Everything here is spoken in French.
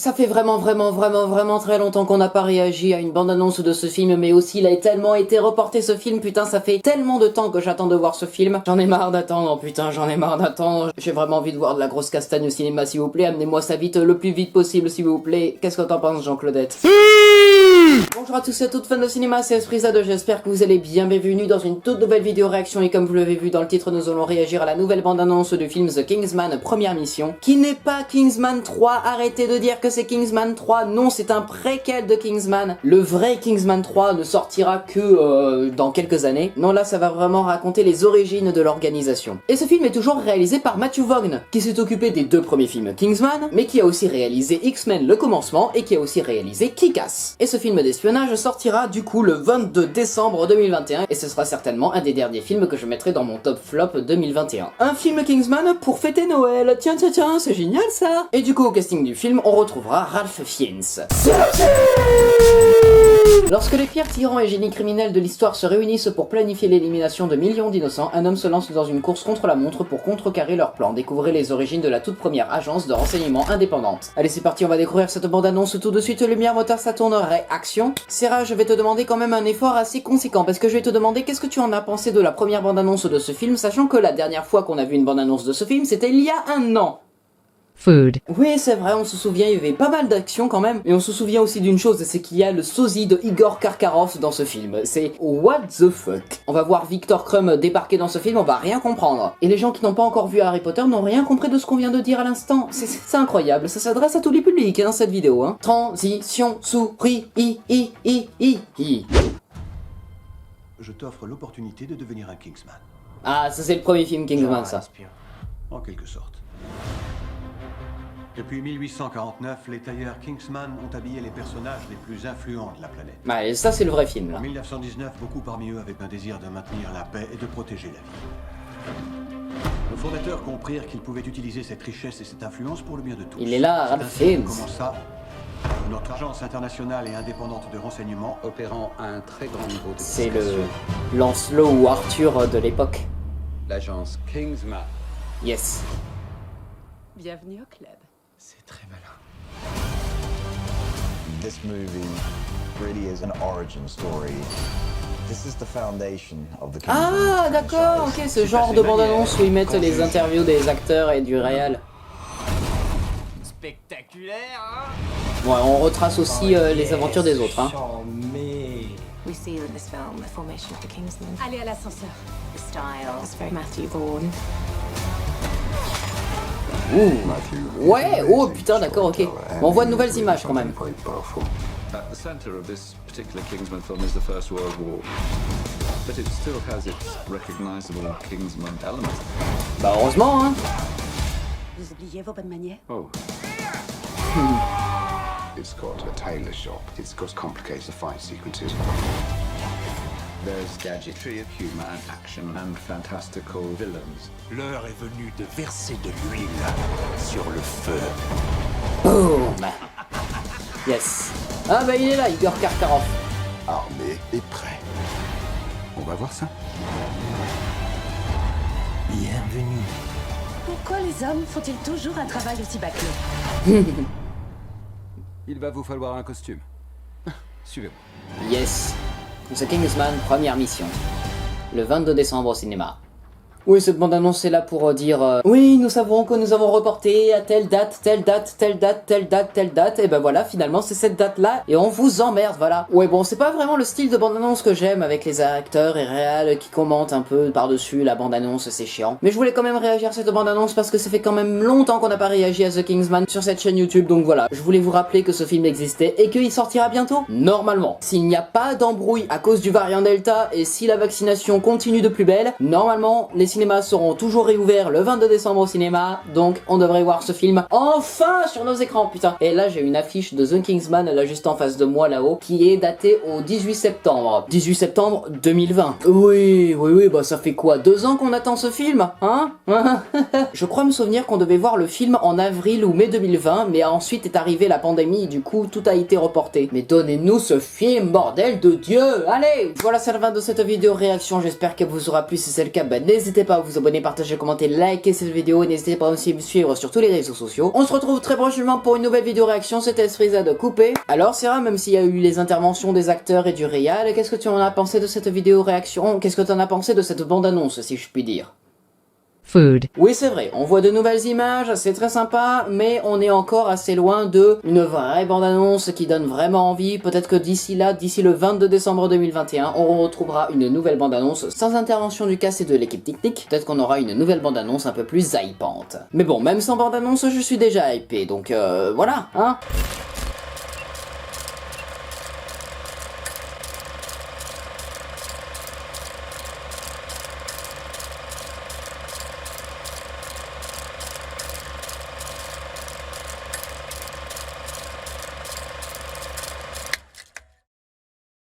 Ça fait vraiment très longtemps qu'on n'a pas réagi à une bande-annonce de ce film, mais aussi il a tellement été reporté ce film, putain ça fait tellement de temps que j'attends de voir ce film. J'en ai marre d'attendre, putain j'en ai marre d'attendre. J'ai vraiment envie de voir de la grosse castagne au cinéma s'il vous plaît, amenez-moi ça vite, le plus vite possible s'il vous plaît. Qu'est-ce que t'en penses Jean-Claudette? Bonjour à tous et à toutes fans de cinéma, c'est Esprit2, j'espère que vous allez bien, bienvenue dans une toute nouvelle vidéo réaction et comme vous l'avez vu dans le titre, nous allons réagir à la nouvelle bande-annonce du film The Kingsman Première Mission, qui n'est pas Kingsman 3, arrêtez de dire que c'est Kingsman 3, non c'est un préquel de Kingsman. Le vrai Kingsman 3 ne sortira que dans quelques années, non là ça va vraiment raconter les origines de l'organisation. Et ce film est toujours réalisé par Matthew Vaughn, qui s'est occupé des deux premiers films Kingsman, mais qui a aussi réalisé X-Men Le Commencement et qui a aussi réalisé Kick-Ass. Et ce film d'espionnage sortira du coup le 22 décembre 2021 et ce sera certainement un des derniers films que je mettrai dans mon top flop 2021. Un film Kingsman pour fêter Noël, tiens, c'est génial ça. Et du coup au casting du film, on retrouvera Ralph Fiennes. Lorsque les pires tyrans et génies criminels de l'histoire se réunissent pour planifier l'élimination de millions d'innocents, un homme se lance dans une course contre la montre pour contrecarrer leur plan. Découvrez les origines de la toute première agence de renseignement indépendante. Allez c'est parti, on va découvrir cette bande-annonce tout de suite. Lumière, moteur, ça tourne, réaction. Sarah, je vais te demander quand même un effort assez conséquent parce que je vais te demander qu'est-ce que tu en as pensé de la première bande-annonce de ce film, sachant que la dernière fois qu'on a vu une bande-annonce de ce film, c'était il y a un an. Food. Oui, c'est vrai, on se souvient, il y avait pas mal d'action quand même, et on se souvient aussi d'une chose, c'est qu'il y a le sosie de Igor Karkaroff dans ce film. C'est what the fuck. On va voir Victor Krum débarquer dans ce film, on va rien comprendre. Et les gens qui n'ont pas encore vu Harry Potter n'ont rien compris de ce qu'on vient de dire à l'instant. C'est incroyable, ça s'adresse à tous les publics, hein, cette vidéo, hein. Transition, souris, i. Je t'offre l'opportunité de devenir un Kingsman. Ah, ça c'est le premier film Kingsman, ça. En quelque sorte. Depuis 1849, les tailleurs Kingsman ont habillé les personnages les plus influents de la planète. Ouais, ça c'est le vrai film, là. En 1919, beaucoup parmi eux avaient un désir de maintenir la paix et de protéger la vie. Nos fondateurs comprirent qu'ils pouvaient utiliser cette richesse et cette influence pour le bien de tous. Il est là, Ralph Fiennes. Comment ça? Notre agence internationale et indépendante de renseignement opérant à un très grand niveau de C'est le Lancelot ou Arthur de l'époque. l'agence Kingsman. Yes. Bienvenue au club. C'est très malin. This movie really is an origin story. This is the foundation of the Ah d'accord, ok, ce genre de bande-annonce où ils mettent les interviews des acteurs et du réal. Spectaculaire, hein? Ouais, on retrace aussi les aventures des autres, hein. We see in this film the formation of the Kingsmen. Allez à l'ascenseur. The style is very Matthew Vaughn. Ouh. Ouais, oh putain, d'accord, ok. Bon, on voit de nouvelles images quand même. At the center of this particular Kingsman film is the First World War, but it still has its recognizable Kingsman elements. Bah heureusement, hein. Vous oubliez vos bonnes manières? Oh. It's got a tailor shop. It's got complicated fight sequences. There's gadgetry, humor and action and fantastical villains. L'heure est venue de verser de l'huile sur le feu. Boom. Yes. Ah bah il est là, Igor Karkaroff. Armé et prêt. On va voir ça. Bienvenue. Pourquoi les hommes font-ils toujours un travail aussi bâclé? Il va vous falloir un costume. Suivez-moi. Yes. The Kingsman, première mission. Le 22 décembre au cinéma. Oui, cette bande-annonce est là pour dire oui, nous savons que nous avons reporté à telle date, et ben voilà, finalement c'est cette date-là, et on vous emmerde, voilà. Ouais, bon, c'est pas vraiment le style de bande-annonce que j'aime, avec les acteurs et réals qui commentent un peu par-dessus la bande-annonce, c'est chiant. Mais je voulais quand même réagir à cette bande-annonce parce que ça fait quand même longtemps qu'on n'a pas réagi à The Kingsman sur cette chaîne YouTube, donc voilà. Je voulais vous rappeler que ce film existait et qu'il sortira bientôt, normalement. S'il n'y a pas d'embrouille à cause du variant Delta, et si la vaccination continue de plus belle, normalement, les cinémas seront toujours réouverts le 22 décembre au cinéma, donc on devrait voir ce film enfin sur nos écrans, putain. Et là j'ai une affiche de The Kingsman là juste en face de moi là-haut, qui est datée au 18 septembre. 18 septembre 2020. Oui, bah ça fait quoi, 2 ans qu'on attend ce film, hein? Je crois me souvenir qu'on devait voir le film en avril ou mai 2020, mais ensuite est arrivée la pandémie, du coup tout a été reporté. Mais donnez-nous ce film, bordel de Dieu, allez! Voilà, c'est la fin de cette vidéo réaction, j'espère qu'elle vous aura plu, si c'est le cas, bah n'hésitez n'hésitez pas à vous abonner, partager, commenter, liker cette vidéo, n'hésitez pas aussi à me suivre sur tous les réseaux sociaux. On se retrouve très prochainement pour une nouvelle vidéo réaction, c'était Sfriza de Coupé. Alors Sarah, même s'il y a eu les interventions des acteurs et du réal, qu'est-ce que tu en as pensé de cette vidéo réaction? Qu'est-ce que tu en as pensé de cette bande-annonce, si je puis dire? Food. Oui, c'est vrai, on voit de nouvelles images, c'est très sympa, mais on est encore assez loin de une vraie bande-annonce qui donne vraiment envie. Peut-être que d'ici là, d'ici le 22 décembre 2021, on retrouvera une nouvelle bande-annonce sans intervention du cast et de l'équipe technique. Peut-être qu'on aura une nouvelle bande-annonce un peu plus hypante. Mais bon, même sans bande-annonce, je suis déjà hypé, donc voilà, hein.